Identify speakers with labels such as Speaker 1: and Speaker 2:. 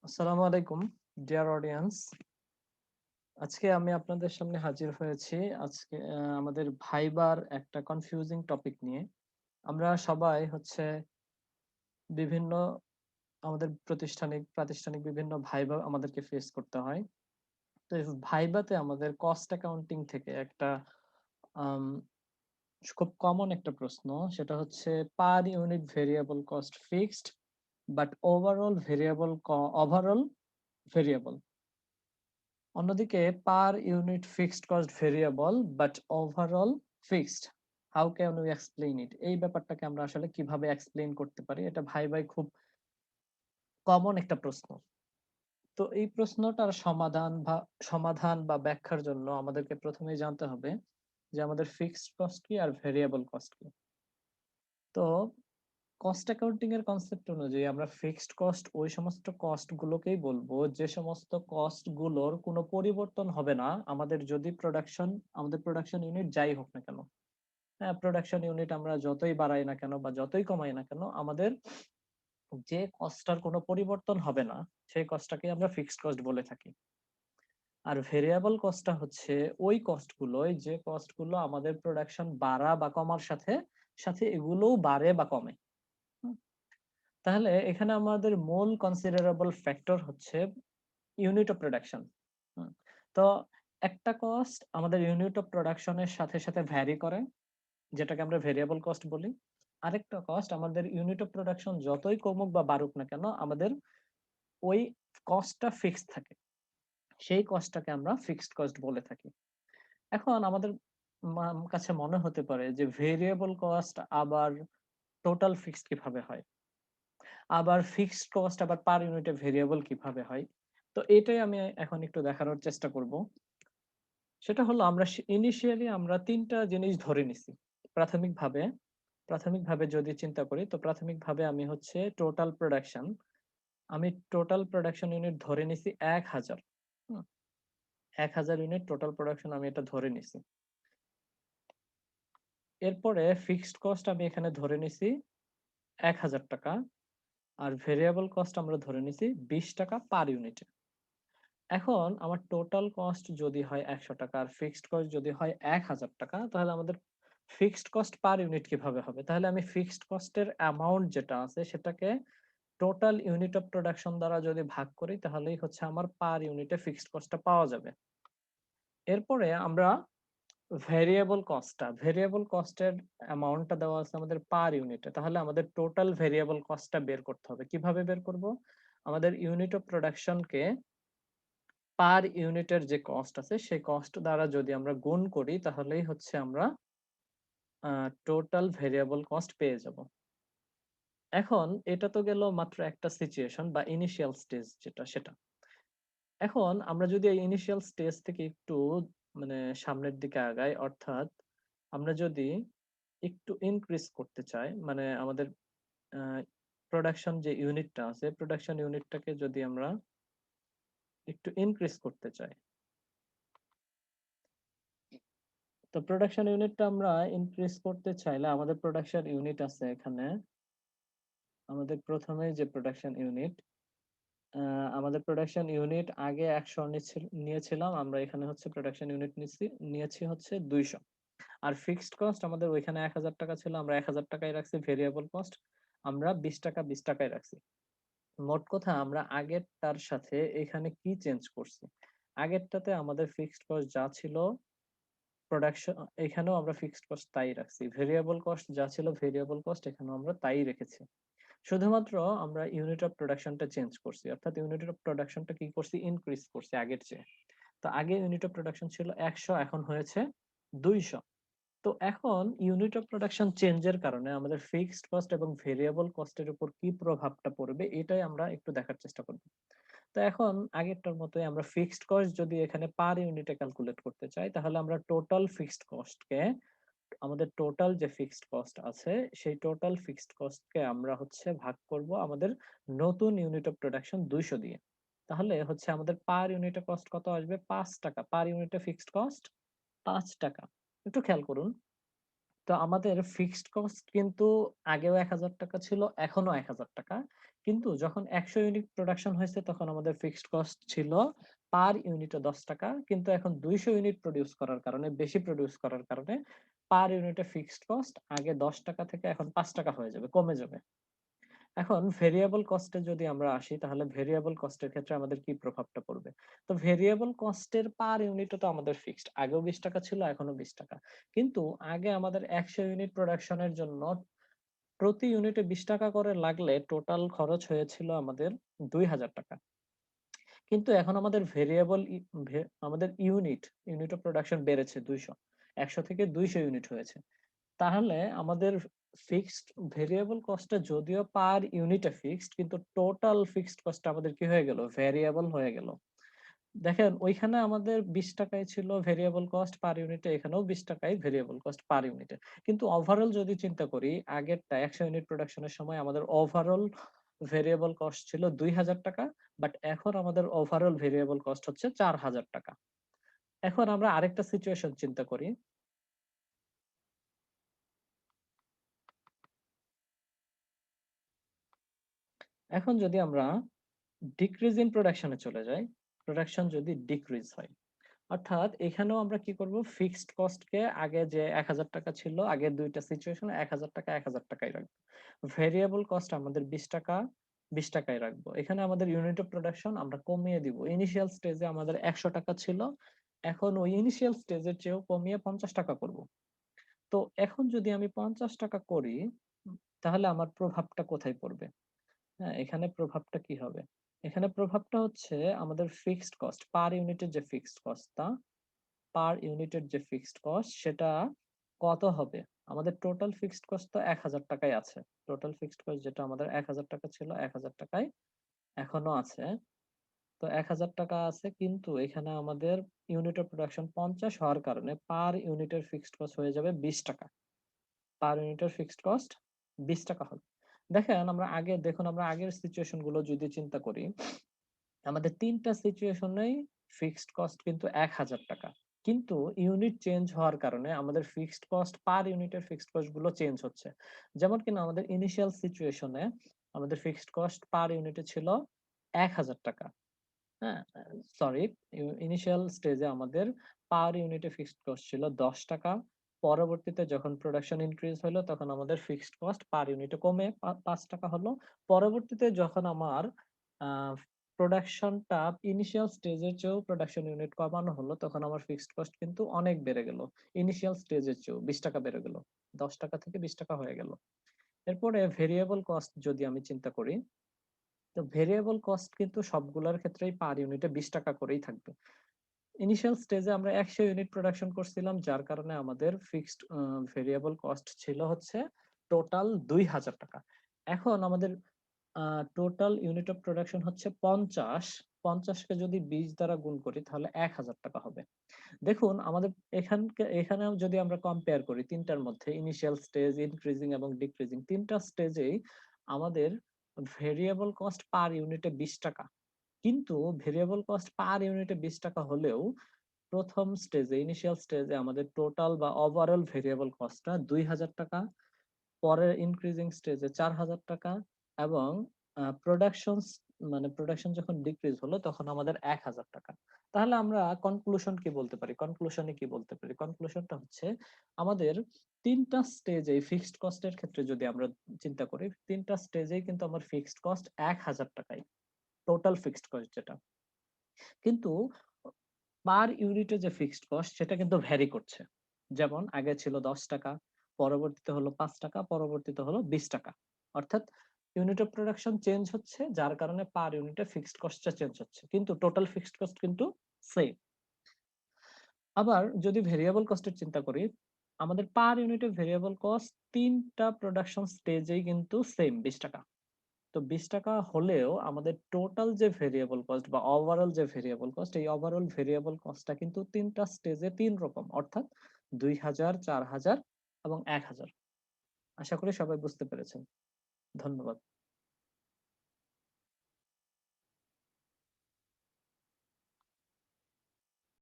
Speaker 1: আসসালামু আলাইকুম dear audience. আজকে আমি আপনাদের সামনে হাজির হয়েছি আজকে আমাদের ভাইবার একটা কনফিউজিং টপিক নিয়ে। আমরা সবাই হচ্ছে বিভিন্ন আমাদের প্রাতিষ্ঠানিক বিভিন্ন ভাইবা আমাদেরকে ফেস করতে হয়। তো এই ভাইবাতে আমাদের কস্ট অ্যাকাউন্টিং থেকে একটা আম খুব কমন একটা প্রশ্ন, সেটা হচ্ছে per unit variable cost fixed but overall variable. অন্যদিকে per unit fixed cost variable but overall fixed, how can we explain it? এই ব্যাপারটাকে আমরা আসলে কিভাবে এক্সপ্লেইন করতে পারি? এটা ভাই ভাই খুব কমন একটা প্রশ্ন। তো এই প্রশ্নটার সমাধান বা ব্যাখ্যার জন্য আমাদেরকে প্রথমেই জানতে হবে যে আমাদের ফিক্সড কস্ট কি আর ভেরিয়েবল কস্ট কি। তো কস্ট অ্যাকাউন্টিং এর কনসেপ্ট অনুযায়ী আমরা ফিক্সড কস্ট ওই সমস্ত কস্ট গুলোকেই বলবো যে সমস্ত কস্ট গুলোর কোনো পরিবর্তন হবে না আমাদের প্রোডাকশন ইউনিট যাই হোক না কেন। হ্যাঁ, প্রোডাকশন ইউনিট আমরা যতই বাড়াই না কেন বা যতই কমাই না কেন, আমাদের যে কস্টটার কোনো পরিবর্তন হবে না সেই কস্টটাকে আমরা ফিক্সড কস্ট বলে থাকি। আর ভেরিয়েবল কস্টটা হচ্ছে ওই যে কস্ট গুলো আমাদের প্রোডাকশন বাড়া বা কমার সাথে সাথে এগুলোও বাড়ে বা কমে। হুম? তাহলে এখানে আমাদের মূল কনসিডারেবল ফ্যাক্টর হচ্ছে ইউনিট অফ প্রোডাকশন। তো একটা কস্ট আমাদের ইউনিট অফ প্রোডাকশনের সাথে সাথে ভ্যারি করে, যেটাকে আমরা ভেরিয়েবল কস্ট বলি। আরেকটা কস্ট আমাদের ইউনিট অফ প্রোডাকশন যতই কমুক বা বাড়ুক না কেন, আমাদের ওই কস্টটা ফিক্সড থাকে, সেই কস্টটাকে আমরা ফিক্সড কস্ট বলে থাকি। এখন আমাদের কাছে মনে হতে পারে যে ভেরিয়েবল কস্ট আবার টোটাল ফিক্সড কিভাবে হয়, আবার ফিক্সড কস্ট আবার পার ইউনিটে ভেরিয়েবল কিভাবে হয়। তো এটাই আমি এখন একটু দেখানোর চেষ্টা করব। সেটা হলো আমরা ইনিশিয়ালি আমরা ৩ টা জিনিস ধরে নিছি। প্রাথমিকভাবে প্রাথমিকভাবে যদি চিন্তা করি, তো প্রাথমিকভাবে আমি টোটাল প্রোডাকশন ইউনিট ধরে নিছি ১,০০০। হুম? ১,০০০ ইউনিট টোটাল প্রোডাকশন আমি এটা ধরে নিছি। এরপরে ফিক্সড কস্ট আমি এখানে ধরে নিছি ৳১,০০০ আর ভেরিয়েবল কস্ট আমরা ধরে নিছি ৳২০ পার ইউনিটে। এখন আমার টোটাল কস্ট যদি হয় ৳১০০ আর ফিক্সড কস্ট যদি হয় ৳১,০০০, তাহলে আমাদের ফিক্সড কস্ট পার ইউনিট কিভাবে হবে? তাহলে আমি ফিক্সড কস্টের অ্যামাউন্ট যেটা আছে সেটাকে টোটাল ইউনিট অফ প্রোডাকশন দ্বারা যদি ভাগ করি, তাহলেই হচ্ছে আমার পার ইউনিটে ফিক্সড কস্টটা পাওয়া যাবে। এরপরে আমরা ভেরিয়েবল কস্টের অ্যামাউন্টটা দেওয়া আছে আমাদের পার ইউনিটে। তাহলে আমাদের টোটাল ভেরিয়েবল কস্টটা বের করতে হবে। কিভাবে বের করব? আমাদের ইউনিট অফ প্রোডাকশনকে পার ইউনিটের যে কস্ট আছে সেই কস্ট দ্বারা যদি আমরা গুণ করি, তাহলেই হচ্ছে আমরা টোটাল ভেরিয়েবল কস্ট পেয়ে যাব। এখন এটা তো গেল মাত্র একটা সিচুয়েশন বা ইনিশিয়াল স্টেজ যেটা সেটা। এখন আমরা যদি এই ইনিশিয়াল স্টেজ থেকে একটু সামনের দিকে আগাই, অর্থাৎ আমরা যদি একটু ইনক্রিজ করতে চাই, মানে আমাদের প্রোডাকশন যে ইউনিটটা আছে, প্রোডাকশন ইউনিটটাকে যদি আমরা একটু ইনক্রিজ করতে চাই, তো প্রোডাকশন ইউনিটটা আমরা ইনক্রিজ করতে চাইলে আমাদের প্রোডাকশন ইউনিট আছে এখানে। আমাদের প্রথমে যে প্রোডাকশন ইউনিট, আমাদের প্রোডাকশন ইউনিট আগে ১০০ নিয়েছিলাম, আমরা এখানে হচ্ছে প্রোডাকশন ইউনিট নিয়েছি হচ্ছে ২০০। আর ফিক্সড কস্ট আমাদের ওইখানে ৳১,০০০ ছিল, আমরা ৳১,০০০ রাখছি। ভেরিয়েবল কস্ট আমরা ৳২০ রাখছি। মোট কথা আমরা আগেরটার সাথে এখানে কি চেঞ্জ করছি? আগেরটাতে আমাদের ফিক্সড কস্ট যা ছিল প্রোডাকশন, এখানেও আমরা ফিক্সড কস্ট তাই রাখছি। ভেরিয়েবল কস্ট যা ছিল ভেরিয়েবল কস্ট এখানেও আমরা তাই রেখেছি। শুধুমাত্র আমরা ইউনিট অফ প্রোডাকশনটা চেঞ্জ করছি। অর্থাৎ ইউনিট অফ প্রোডাকশনটা কি করছি? ইনক্রিজ করছি আগের চেয়ে। তো আগে ইউনিট অফ প্রোডাকশন ছিল ১০০, এখন হয়েছে ২০০। তো এখন ইউনিট অফ প্রোডাকশন চেঞ্জের কারণে আমাদের ফিক্সড কস্ট এবং ভেরিয়েবল কস্টের উপর কি প্রভাবটা পড়বে, এটাই আমরা একটু দেখার চেষ্টা করব। তো এখন আগেরটার মতোই আমরা ফিক্সড কস্ট যদি এখানে পার ইউনিটে ক্যালকুলেট করতে চাই, তাহলে আমরা আমাদের টোটাল যে ফিক্সড কস্ট আছে সেই টোটাল ফিক্সড কস্টকে আমরা হচ্ছে ভাগ করব আমাদের নতুন ইউনিট অফ প্রোডাকশন ২০০ দিয়ে। তাহলে হচ্ছে আমাদের পার ইউনিটে কস্ট কত আসবে? ৳৫। পার ইউনিটে ফিক্সড কস্ট ৳৫। একটু খেয়াল করুন। তো আমাদের ফিক্সড কস্ট কিন্তু আগেও ৳১,০০০ ছিল, এখনো ৳১,০০০। কিন্তু যখন ১০০ ইউনিট প্রোডাকশন হয়েছে তখন আমাদের ফিক্সড কস্ট ছিল পার ইউনিটে ৳১০, কিন্তু এখন ২০০ ইউনিট প্রোডিউস করার কারণে, বেশি প্রোডিউস করার কারণে পার ইউনিটে ফিক্সড কস্ট আগে ৳১০ থেকে এখন ৳৫ হয়ে যাবে, কমে যাবে। এখন ভেরিয়েবল কস্টে যদি আমরা আসি তাহলে ভেরিয়েবল কস্টের ক্ষেত্রে আমাদের কি প্রভাবটা পড়বে? তো ভেরিয়েবল কস্টের পার ইউনিটও তো আমাদের ফিক্সড। আগেও ৳২০ ছিল, এখনো ৳২০। কিন্তু আগে আমাদের ১০০ ইউনিট প্রোডাকশনের জন্য প্রতি ইউনিটে ৳২০ করে লাগলে টোটাল খরচ হয়েছিল আমাদের ৳২,০০০। কিন্তু এখন আমাদের ভেরিয়েবল আমাদের ইউনিট অফ প্রোডাকশন বেড়েছে ২০০। ১০০ থেকে ২০০ ইউনিট হয়েছে। তাহলে আমাদের ফিক্সড ভেরিয়েবল কস্টটা যদিও পার ইউনিটে ফিক্সড, কিন্তু টোটাল ফিক্সড কস্টটা আমাদের কি হয়ে গেল? ভেরিয়েবল হয়ে গেল। দেখেন ওইখানে আমাদের ৳২০ ছিল ভেরিয়েবল কস্ট পার ইউনিটে, এখানেও ৳২০ ভেরিয়েবল কস্ট পার ইউনিটে। কিন্তু ওভারঅল যদি চিন্তা করি, আগেরটা ১০০ ইউনিট প্রোডাকশনের সময় আমাদের ওভারঅল ভেরিয়েবল কস্ট ছিল ৳২,০০০, বাট এখন আমাদের ওভারঅল ভেরিয়েবল কস্ট হচ্ছে ৳৪,০০০। এখন আমরা আরেকটা সিচুয়েশন চিন্তা করি। এখন যদি আমরা ডিক্রিজ ইন প্রোডাকশন এ চলে যাই, প্রোডাকশন যদি ডিক্রিজ হয়, অর্থাৎ এখানেও আমরা কি করব, ফিক্সড কস্ট কে আগে যে ৳১,০০০ ছিল, আগের ২ টা সিচুয়েশনে ৳১,০০০ ৳১,০০০ রাখবো। ভেরিয়েবল কস্ট আমাদের ৳২০ ৳২০ রাখবো। এখানে আমাদের ইউনিট অফ প্রোডাকশন আমরা কমিয়ে দিব। ইনিশিয়াল স্টেজে আমাদের ৳১০০ ছিল। এখন ওই ইনিশিয়াল স্টেজের চেয়েও কমিয়ে ৳৫০ করব। তো এখন যদি আমি ৳৫০ করি, তাহলে আমার প্রভাবটা কোথায় পড়বে? হ্যাঁ, এখানে প্রভাবটা কি হবে? এখানে প্রভাবটা হচ্ছে আমাদের ফিক্সড কস্ট, পার ইউনিটের যে ফিক্সড কস্টটা, পার ইউনিটের যে ফিক্সড কস্ট সেটা কত হবে? আমাদের টোটাল ফিক্সড কস্ট তো ৳১,০০০ ই আছে। টোটাল ফিক্সড কস্ট যেটা আমাদের ৳১,০০০ ছিল, ৳১,০০০ ই এখনো আছে। তো ৳১,০০০ আছে, কিন্তু এখানে আমাদের ইউনিট অফ প্রোডাকশন ৫০ হওয়ার কারণে পার ইউনিটের ফিক্সড কস্ট হয়ে যাবে ৳২০। পার ইউনিটের ফিক্সড কস্ট ৳২০ হবে। দেখুন আমরা আগের সিচুয়েশন গুলো যদি চিন্তা করি, আমাদের ৩ টা সিচুয়েশনেই ফিক্সড কস্ট কিন্তু ৳১,০০০। কিন্তু ইউনিট চেঞ্জ হওয়ার কারণে আমাদের ফিক্সড কস্ট, পার ইউনিটের ফিক্সড কস্ট গুলো চেঞ্জ হচ্ছে। যেমন কিনা আমাদের ইনিশিয়াল সিচুয়েশনে আমাদের ফিক্সড কস্ট পার ইউনিটে ছিল ৳১,০০০। হ্যাঁ? সরি, ইনিশিয়াল স্টেজে আমাদের পার ইউনিটে ফিক্সড কস্ট ছিল ৳১০। পরবর্তীতে যখন প্রোডাকশন ইনক্রিজ হলো তখন আমাদের ফিক্সড কস্ট পার ইউনিটে কমে ৳৫ হলো। পরবর্তীতে যখন আমার আ প্রোডাকশনটা ইনিশিয়াল স্টেজের চেয়েও প্রোডাকশন ইউনিট কমানো হলো, তখন আমার ফিক্সড কস্ট কিন্তু অনেক বেড়ে গেল। ইনিশিয়াল স্টেজের চেয়েও ৳২০ বেড়ে গেল। ৳১০ থেকে ৳২০ হয়ে গেল। এরপরে ভেরিয়েবল কস্ট যদি আমি চিন্তা করি, তো ভেরিয়েবল কস্ট কিন্তু সবগুলোর ক্ষেত্রেই পার ইউনিটে ৳২০ করেই থাকবে। ইনিশিয়াল স্টেজে আমরা ১০০ ইউনিট প্রোডাকশন করছিলাম, যার কারণে আমাদের ফিক্সড ভেরিয়েবল কস্ট ছিল হচ্ছে টোটাল ৳২,০০০। এখন আমাদের আ টোটাল ইউনিট অফ প্রোডাকশন হচ্ছে ৫০। ৫০ কে যদি ২০ দ্বারা গুণ করি তাহলে ৳১,০০০ হবে। দেখুন আমাদের এখানেও যদি আমরা কম্পেয়ার করি ৩ টার মধ্যে, ইনিশিয়াল স্টেজ, ইনক্রিজিং এবং ডিক্রিজিং ৩ টা স্টেজেই আমাদের ভেরিয়েবল কস্ট পার ইউনিটে ৳২০। কিন্তু ভেরিয়েবল কস্ট পার ইউনিটে ৳২০ হলেও ১ম স্টেজে, ইনিশিয়াল স্টেজে আমাদের টোটাল বা ওভারঅল ভেরিয়েবল কস্টটা ৳২,০০০, পরের ইনক্রিজিং স্টেজে ৳৪,০০০ এবং প্রোডাকশনস মানে প্রোডাকশন যখন ডিক্রিজ হলো তখন আমাদের ৳১,০০০। তাহলে আমরা কনক্লুশন কি বলতে পারি? কনক্লুশনে কি বলতে পারি? কনক্লুশনটা হচ্ছে আমাদের ৩ টা স্টেজে ফিক্সড কস্ট এর ক্ষেত্রে যদি আমরা চিন্তা করি, ৩ টা স্টেজেই কিন্তু আমার fixed cost ৳১,০০০, total fixed cost যেটা। কিন্তু পার ইউনিটে যে ফিক্সড কস্ট সেটা কিন্তু ভ্যারি করছে। যেমন আগে ছিল ৳১০, পরবর্তীতে হলো ৳৫, পরবর্তীতে হলো ৳২০। অর্থাৎ ইউনিট অফ প্রোডাকশন চেঞ্জ হচ্ছে, যার কারণে পার ইউনিটে ফিক্সড কস্টটা চেঞ্জ হচ্ছে। কিন্তু টোটাল ফিক্সড কস্ট কিন্তু সেম। আবার যদি ভেরিয়েবল কস্টের চিন্তা করি, আমাদের পার ইউনিটে ভেরিয়েবল কস্ট ৩ টা প্রোডাকশন স্টেজেই কিন্তু সেম ৳২০। তো ৳২০ হলেও আমাদের টোটাল যে ভেরিয়েবল কস্ট বা ওভারঅল যে ভেরিয়েবল কস্ট, এই ওভারঅল ভেরিয়েবল কস্টটা কিন্তু ৩ টা স্টেজে ৩ রকম। অর্থাৎ ২,০০০, ৪,০০০ এবং ১,০০০। আশা করি সবাই বুঝতে পেরেছেন। ধন্যবাদ।